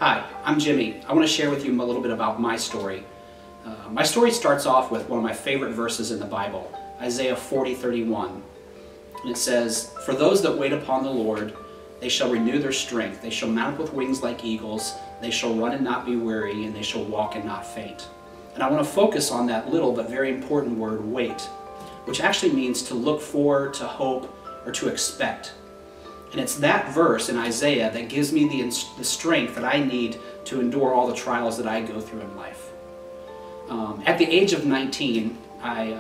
Hi, I'm Jimmy. I want to share with you a little bit about my story. My story starts off with one of my favorite verses in the Bible, Isaiah 40:31. And it says, "For those that wait upon the Lord, they shall renew their strength. They shall mount up with wings like eagles. They shall run and not be weary, and they shall walk and not faint." And I want to focus on that little but very important word, wait, which actually means to look for, to hope, or to expect. And it's that verse in Isaiah that gives me the strength that I need to endure all the trials that I go through in life. At the age of 19, I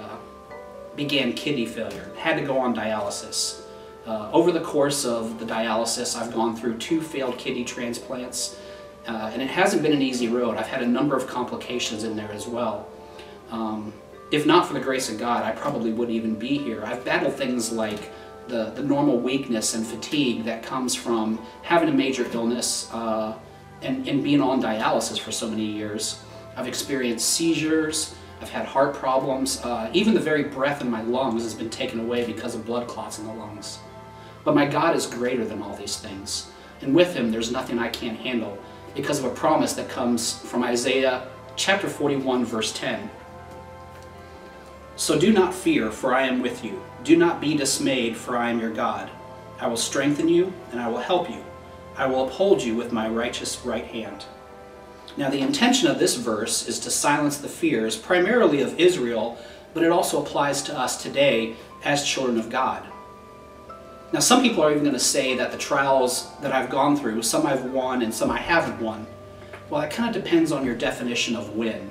began kidney failure, had to go on dialysis. Over the course of the dialysis, I've gone through 2 failed kidney transplants, and it hasn't been an easy road. I've had a number of complications in there as well. If not for the grace of God, I probably wouldn't even be here. I've battled things like the normal weakness and fatigue that comes from having a major illness and being on dialysis for so many years. I've experienced seizures, I've had heart problems, even the very breath in my lungs has been taken away because of blood clots in the lungs. But my God is greater than all these things, and with Him there's nothing I can't handle because of a promise that comes from Isaiah chapter 41 verse 10. "So do not fear, for I am with you. Do not be dismayed, for I am your God. I will strengthen you, and I will help you. I will uphold you with my righteous right hand." Now, the intention of this verse is to silence the fears, primarily of Israel, but it also applies to us today as children of God. Now, some people are even going to say that the trials that I've gone through, some I've won and some I haven't won. Well, that kind of depends on your definition of win.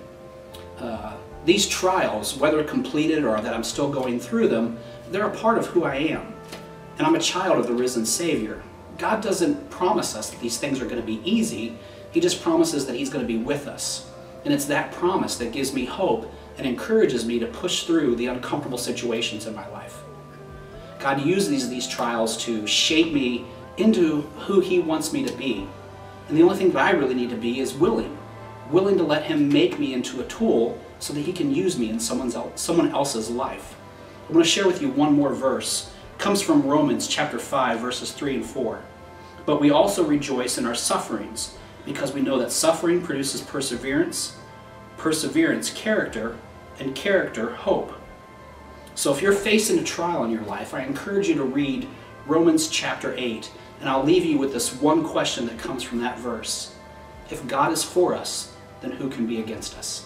These trials, whether completed or that I'm still going through them, they're a part of who I am. And I'm a child of the risen Savior. God doesn't promise us that these things are going to be easy. He just promises that He's going to be with us. And it's that promise that gives me hope and encourages me to push through the uncomfortable situations in my life. God uses these trials to shape me into who He wants me to be. And the only thing that I really need to be is willing to let Him make me into a tool so that He can use me in someone else's life. I want to share with you one more verse. It comes from Romans chapter 5, verses 3 and 4. "But we also rejoice in our sufferings, because we know that suffering produces perseverance, perseverance character, and character hope." So if you're facing a trial in your life, I encourage you to read Romans chapter 8, and I'll leave you with this one question that comes from that verse. If God is for us, then who can be against us?